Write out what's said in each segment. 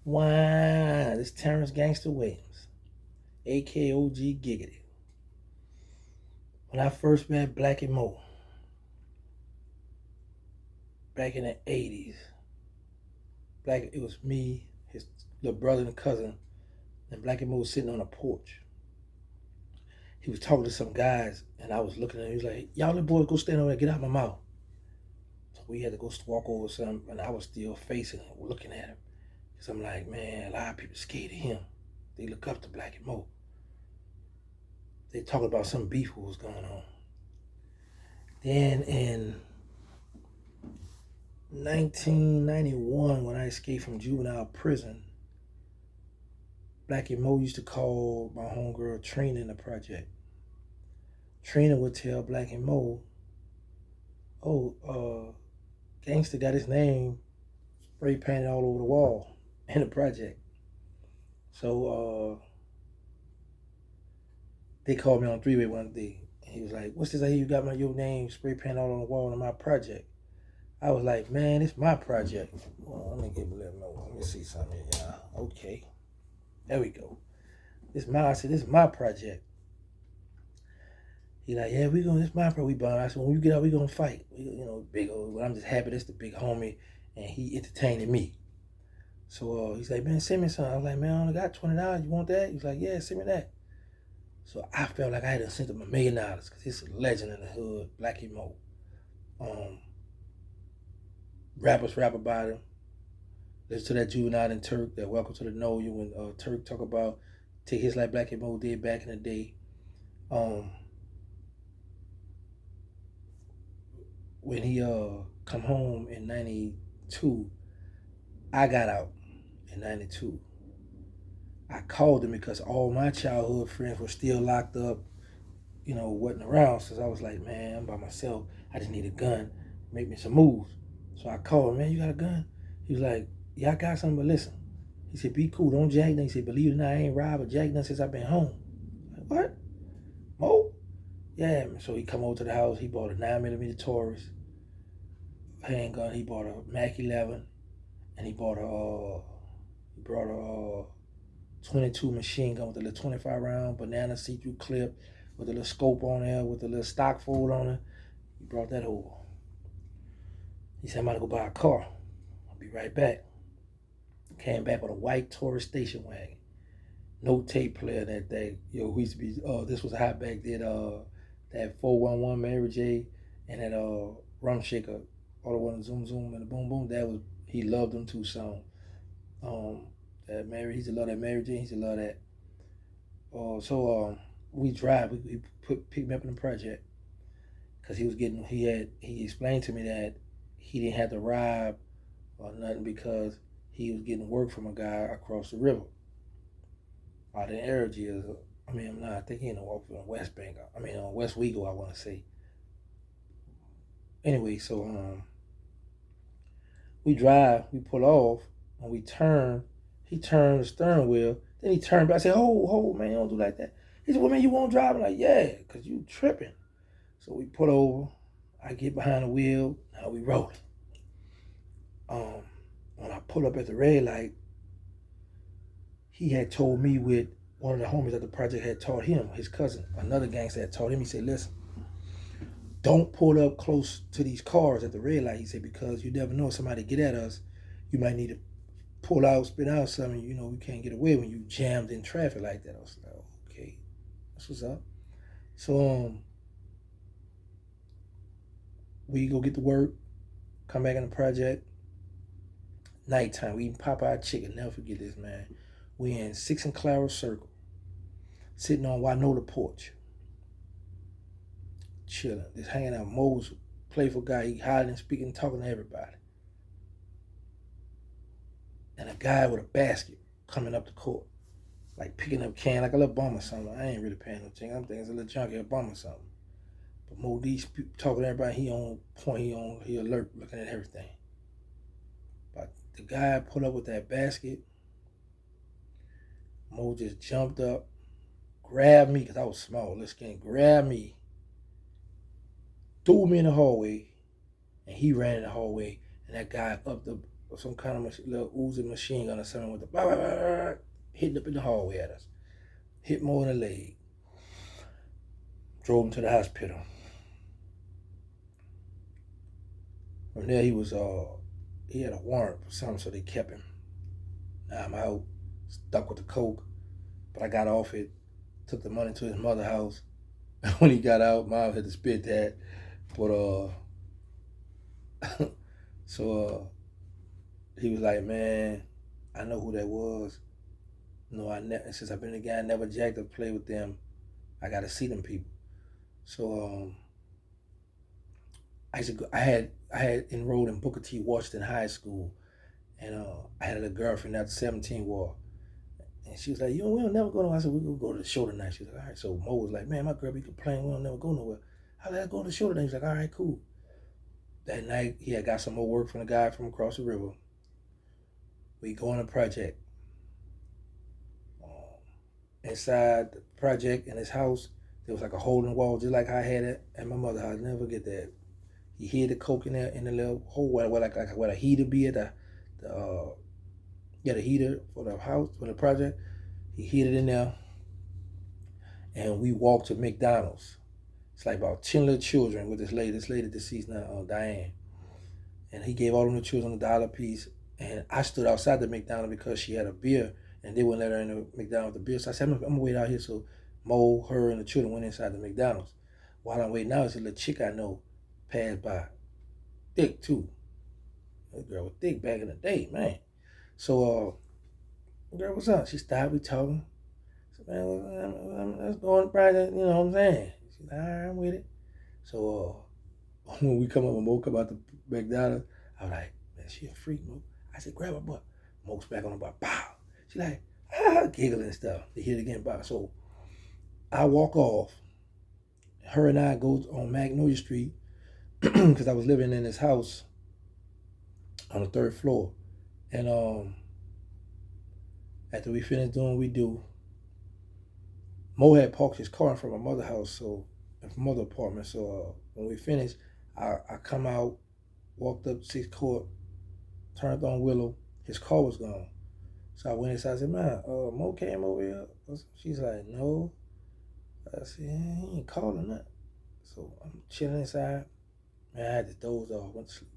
Wow, this Terrence Gangster Williams, aka OG Giggity. When I first met Blacky Moe back in the 80s, it was me, his little brother and cousin, and Blacky Moe was sitting on a porch. He was talking to some guys, and I was looking at him. He was like, "Y'all little boys, go stand over there, get out my mouth." So we had to go walk over some, and I was still facing him, looking at him. Because I'm like, man, a lot of people scared of him. They look up to Blacky Moe. They talking about some beef what was going on. Then in 1991, when I escaped from juvenile prison, Blacky Moe used to call my homegirl Trina in the project. Trina would tell Blacky Moe, "Oh, Gangster got his name spray painted all over the wall in the project." So they called me on three-way one day. And he was like, "What's this? I hear you got your name spray painted all on the wall in my project." I was like, "Man, it's my project." Well, let me give a little more. Let me see something here, y'all. Okay. There we go. I said, "This is my project." He like, "Yeah, this my project. We bond." I said, "When you get out, we gonna fight." Big old, but I'm just happy that's the big homie, and he entertaining me. So he's like, "Man, send me something." I was like, "Man, I only got $20. You want that?" He's like, "Yeah, send me that." So I felt like I had to send him $1,000,000 because he's a legend in the hood, Blacky Moe. Rappers rap about him. Listen to that Juvenile and Turk, that Welcome to the Know You, when Turk talk about take hits like Blacky Moe did back in the day. When he come home in 92, I got out in 92. I called him because all my childhood friends were still locked up, wasn't around. So I was like, "Man, I'm by myself. I just need a gun. Make me some moves." So I called him, "Man, you got a gun?" He was like, "Yeah, I got something, but listen." He said, "Be cool, don't jack nothing." He said, "Believe it or not, I ain't robbed or jacked nothing since I've been home." I'm like, "What? Mo?" "Yeah." So he come over to the house. He bought a 9mm Taurus handgun. He bought a Mac 11, and he brought a 22 machine gun with a little 25 round banana see-through clip with a little scope on there with a little stock fold on it. He brought that over. He said, "I'm about to go buy a car. I'll be right back." Came back with a white Taurus station wagon. No tape player that day. We used to be, this was hot back then, that 411 Mary J and that Rum Shaker, all the one Zoom Zoom and the Boom Boom. He loved them two songs. He used to love that Mary J, he used to love that. So we drive, we picked me up in the project because he explained to me that he didn't have to rob or nothing because he was getting work from a guy across the river out in Aerogears. I think he in the West Bank. On West Wego, I want to say. Anyway, so we drive, we pull off, and we turn. He turned the steering wheel. Then he turned back. I said, "Hold, man, don't do like that." He said, "Well, man, you won't drive?" I'm like, "Yeah, because you tripping." So we pull over. I get behind the wheel. Now we rolling. When I pull up at the red light, he had told me with one of the homies at the project had taught him, his cousin, another gangster had taught him. He said, "Listen, don't pull up close to these cars at the red light." He said, "Because you never know if somebody get at us. You might need to pull out, spit out something. We can't get away when you jammed in traffic like that." I was like, "Okay, that's what's up." So we go get to work, come back in the project. Nighttime, we eating Popeye chicken. Never forget this, man. We in 6 and Clara Circle, sitting on Wynota porch, chilling, just hanging out. Mo's playful guy. He hiding, speaking, talking to everybody. And a guy with a basket coming up the court, like picking up can, like a little bum or something. I ain't really paying no attention. I'm thinking it's a little junkie, a bum or something. But Mo D's talking to everybody. He on point. He alert, looking at everything. But the guy pulled up with that basket. Mo just jumped up, grabbed me because I was small. This skin grabbed me, threw me in the hallway, and he ran in the hallway. And that guy up the some kind of little Uzi machine gun or something with the bah, bah, bah, bah, hitting up in the hallway at us. Hit Moe in the leg. Drove him to the hospital. From there, he had a warrant for something, so they kept him. Now I'm out, stuck with the coke, but I got off it, took the money to his mother's house. When he got out, mom had to spit that. But so he was like, man, I know who that was. No, since I've been a guy, I never jacked or played with them. I gotta see them people. So I had enrolled in Booker T. Washington High School, and I had a girlfriend after 17 war. And she was like, we don't never go nowhere. I said, we're going to go to the show tonight. She was like, all right. So Mo was like, man, my girl be complaining. We don't never go nowhere. I was like, go to the show tonight. He's like, all right, cool. That night, he had got some more work from the guy from across the river. We go on a project. Inside the project in his house, there was like a hole in the wall, just like I had it at my mother's house. I'll never get that. He hid the coke in there in the little hole where a heater be at the heater for the house, for the project. He hid it in there. And we walked to McDonald's. It's like about 10 little children with this lady deceased now, Diane. And he gave all them the children $1 piece. And I stood outside the McDonald's because she had a beer and they wouldn't let her in the McDonald's with the beer. So I said, I'm gonna wait out here. So Mo, her, and the children went inside the McDonald's. While I'm waiting out, it's a little chick I know passed by. Thick too. That girl was thick back in the day, man. So girl, what's up? She stopped, we talking. Man, let's go on the project, you know what I'm saying? She's like, all right, I'm with it. So when we come up and Mo come out the McDonald's, I was like, man, she a freak, Mo. I said, grab her butt. Mo's back on the bar, pow. She like, giggling and stuff. They hit it again, pow. So I walk off. Her and I go on Magnolia Street because I was living in his house on the 3rd floor. And after we finished doing what we do, Mo had parked his car in front of my mother's house, so in my mother's apartment. So when we finished, I come out, walked up 6th Court, turned on Willow. His car was gone. So I went inside. I said, man, Mo came over here. She's like, no. I said, he ain't calling that. So I'm chilling inside. Man, I had to doze off. Went to sleep.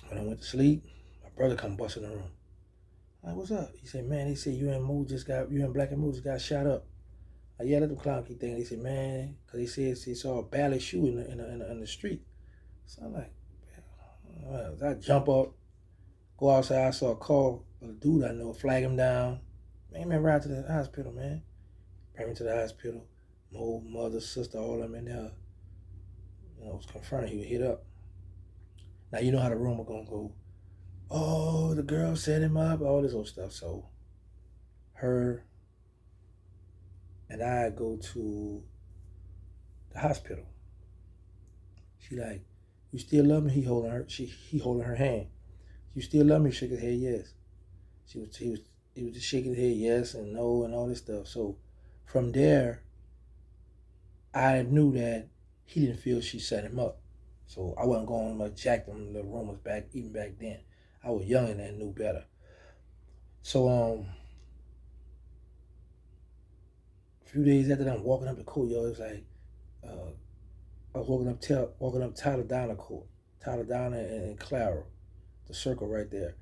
When I went to sleep, my brother come busting in the room. I'm like, what's up? He said, man, they said you and Blacky Moe just got shot up. Like, yeah, let them clown keep thinking. They said, man, because they said they saw a ballet shoe in the street. So I'm like, well, I jump up, go outside. I saw a car of a dude I know, flag him down. Man, ride to the hospital, man. Bring me to the hospital. Mo, mother, sister, all of them in there. Was confronted. He was hit up. Now, you know how the rumor going to go. Oh, the girl set him up, all this old stuff. So her and I go to the hospital. She like, you still love me? He holding her hand. You still love me? Shake his head, yes. He was just shaking his head, yes and no and all this stuff. So from there, I knew that he didn't feel she set him up. So I wasn't going to jack them the rumors back, even back then. I was young and knew better. So a few days after that, I'm walking up the courtyard. It was like I was walking up Tyler Downer Court, Tyler Downer and Clara, the circle right there.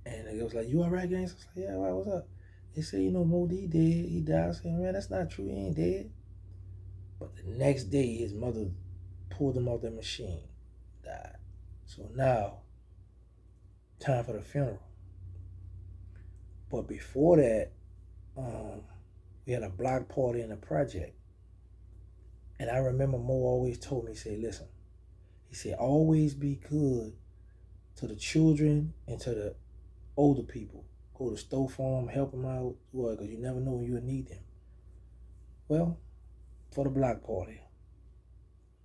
And it was like, you all right, gangster? I was like, yeah, all right, what's up? They said, Mo D dead. He died. I said, man, that's not true. He ain't dead. But the next day, his mother pulled him off the machine, died. So now, time for the funeral. But before that, we had a block party in the project. And I remember Mo always told me, he said, listen, he said, always be good to the children and to the older people. Go to store for them, help them out, because you never know when you'll need them. Well, for the block party,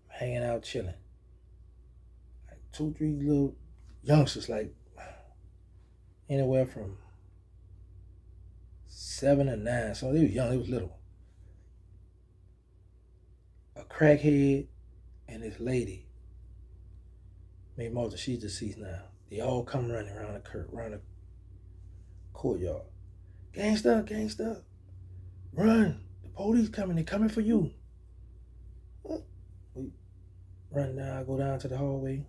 hanging out, chilling. Like 2, 3 little youngsters, like anywhere from 7 to 9. So they was young, they was little. A crackhead and this lady May Martha, she's deceased now. They all come running around the courtyard. Gangster, gangster, run! The police coming. They coming for you. We run down. I go down to the hallway.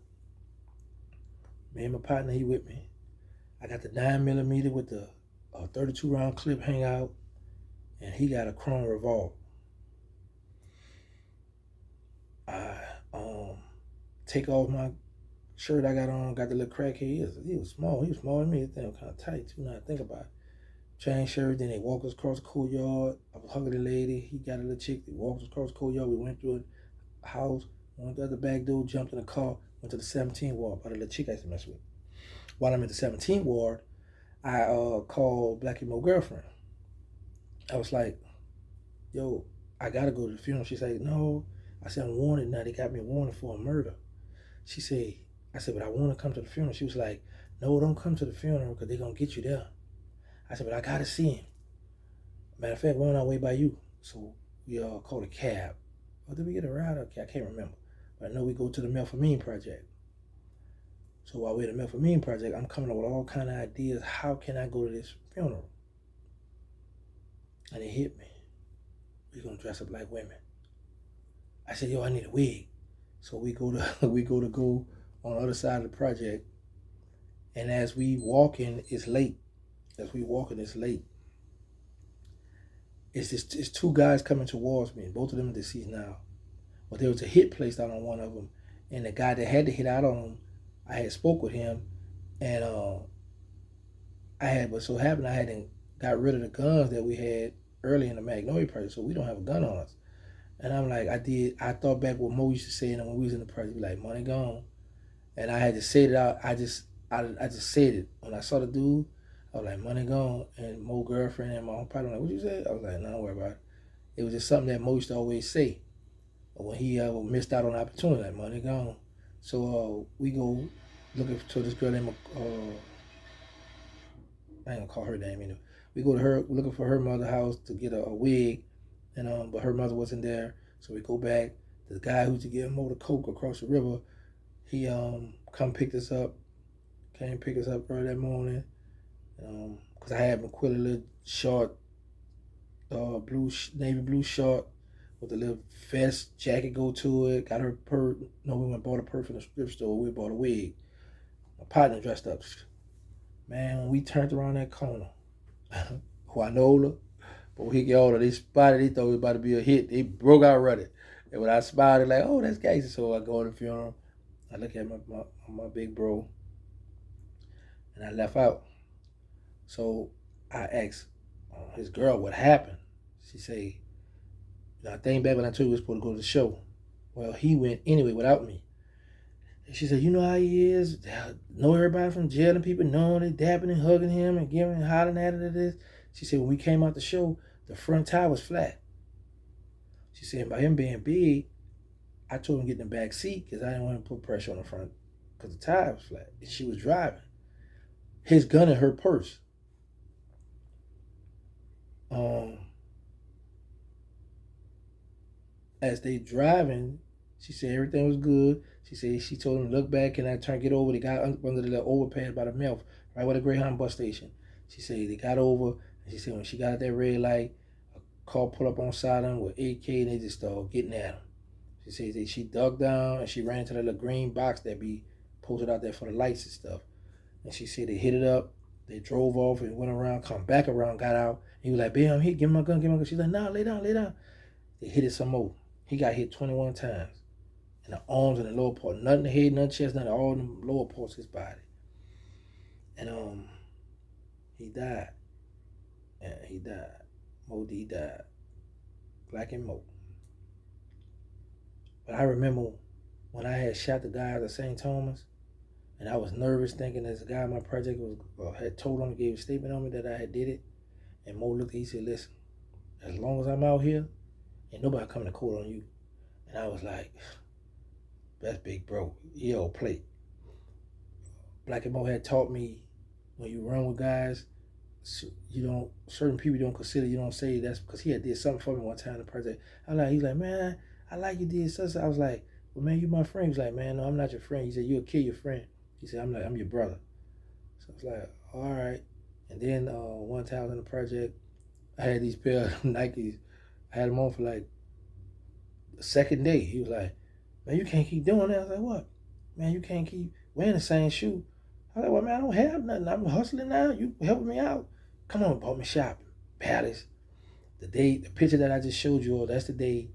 Me and my partner, he with me. I got the 9mm with the 32 round clip hang out, and he got a chrome revolver. I take off my shirt I got on, got the little crackhead. He was small. He was smaller than me. That thing was kind of tight too. Now I think about it. Chain shirt. Then they walked us across the courtyard. I was hugging the lady. He got a little chick. They walked us across the courtyard. We went through a house. Went to the back door. Jumped in the car. Went to the 17th ward by the little chick I used to mess with. While I'm in the 17th ward, I called Blacky Moe girlfriend. I was like, yo, I gotta go to the funeral. She said, no. I said, I'm wanted now. They got me wanted for a murder. She said, I said, but I want to come to the funeral. She was like, no, don't come to the funeral because they're going to get you there. I said, but I got to see him. Matter of fact, we're on our way by you. So we called a cab. Or did we get a ride? Okay, I can't remember. But I know we go to the Methamphetamine Project. So while we're at the Methamphetamine Project, I'm coming up with all kind of ideas. How can I go to this funeral? And it hit me. We're going to dress up like women. I said, yo, I need a wig. So we go on the other side of the project. And as we walking, it's late. It's two guys coming towards me. Both of them are deceased now. But there was a hit placed out on one of them. And the guy that had the hit out on him, I had spoke with him. And I had got rid of the guns that we had early in the Magnolia project. So we don't have a gun on us. And I'm like, I thought back what Mo used to say when we was in the project, be like, money gone. And I had to say it out. I just said it. When I saw the dude, I was like, money gone. And Mo girlfriend and my own partner were like, what you say? I was like, no, don't worry about it. It was just something that Mo used to always say. When he missed out on the opportunity, like, money gone. So we go looking for this girl named, I ain't gonna call her name, you know. We go to her, looking for her mother's house to get a wig. And but her mother wasn't there, so we go back. The guy who used to give Mo the coke across the river, he came pick us up early that morning, because I had McQuilly little short, navy blue short with a little vest jacket go to it. Got her purse. No, we went and bought a purse from the thrift store. We bought a wig. My partner dressed up. Man, when we turned around that corner, Juanola. But when he got older, they spotted, they thought it was about to be a hit. They broke out running. And when I smiled, they're like, oh, that's gangster. So I go to the funeral. I look at my big bro. And I left out. So I asked his girl what happened. She said, I think back when I told you we were supposed to go to the show. Well, he went anyway without me. And she said, you know how he is? Know everybody from jail and people knowing it, dapping and hugging him and giving and hollering at it. This. She said, when we came out the show, the front tire was flat. She said, by him being big, I told him to get in the back seat because I didn't want to put pressure on the front because the tire was flat. And she was driving. His gun in her purse. As they driving, she said everything was good. She said she told him to look back and I turned get over. They got under the little overpass by the mouth, right where the Greyhound bus station. She said they got over. And she said when she got at that red light, a car pulled up on side of them with AK and they just started getting at him. She said that she dug down and she ran to the little green box that be posted out there for the lights and stuff. And she said they hit it up. They drove off and went around, come back around, got out. He was like, babe, I'm hit. Give me my gun, give me my gun. She's like, nah, lay down, lay down. They hit it some more. He got hit 21 times. In the arms and the lower part. Nothing the head, nothing chest, nothing, all in the lower parts of his body. And he died. Yeah, he died. Mo D died. Blacky Moe. But I remember when I had shot the guy at St. Thomas, and I was nervous thinking that the guy in my project had told him, gave a statement on me that I had did it. And Mo looked at me, he said, listen, as long as I'm out here, ain't nobody coming to court on you. And I was like, that's big bro. He old plate. Blacky Moe had taught me when you run with guys, certain people you don't consider, you don't say that's because he had did something for me one time in the project. He's like, man, I like you did such. I was like, well, man, you my friend. He was like, man, no, I'm not your friend. He said, you'll kill your friend. He said, I'm your brother. So I was like, all right. And then one time I was in the project, I had these pair of Nikes. I had them on for like the second day. He was like, man, you can't keep doing that. I was like, what? Man, you can't keep wearing the same shoe. I was like, well, man, I don't have nothing. I'm hustling now. You helping me out. Come on, bought me shopping. Palace. The picture that I just showed you all, that's the day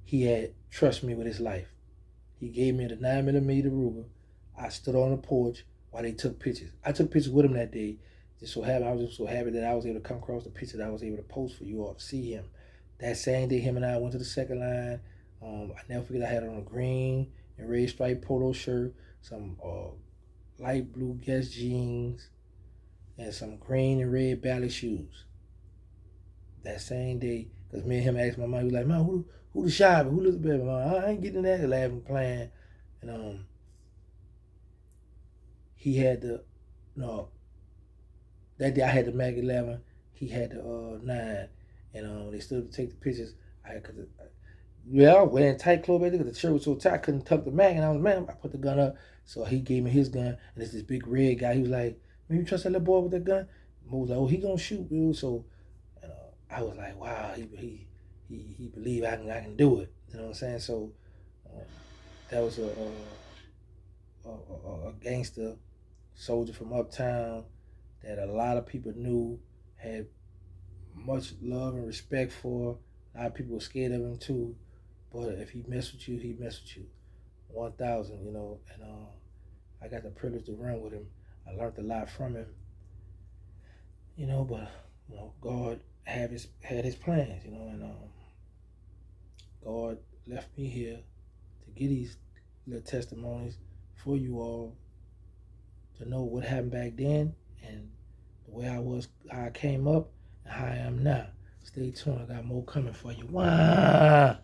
he had trust me with his life. He gave me the 9mm Ruger. I stood on the porch while they took pictures. I took pictures with him that day. I was just so happy that I was able to come across the picture that I was able to post for you all to see him. That same day, him and I went to the second line. I never forget I had on a green and red striped polo shirt, some light blue Guess jeans, and some green and red ballet shoes. That same day, because me and him asked my mom, he was like, man, who the shopper? Who looks better? Mom, I ain't getting that, laughing, playing. And he had the, no, that day I had the Mac 11, he had the 9, and they stood to take the pictures. I was wearing tight clothes back there because the shirt was so tight I couldn't tuck the Mac, and I was, man, I put the gun up. So he gave me his gun, and it's this big red guy. He was like, man, you trust that little boy with that gun? Mo was like, oh, he gonna shoot, dude. So I was like, wow, he believed I can do it. You know what I'm saying? So that was a gangster soldier from Uptown that a lot of people knew, had much love and respect for. A lot of people were scared of him too. But if he messed with you, he messed with you. 1,000, and I got the privilege to run with him. I learned a lot from him, but God had his plans, and God left me here to get these little testimonies for you all to know what happened back then and the way I was, how I came up, and how I am now. Stay tuned. I got more coming for you. Wah!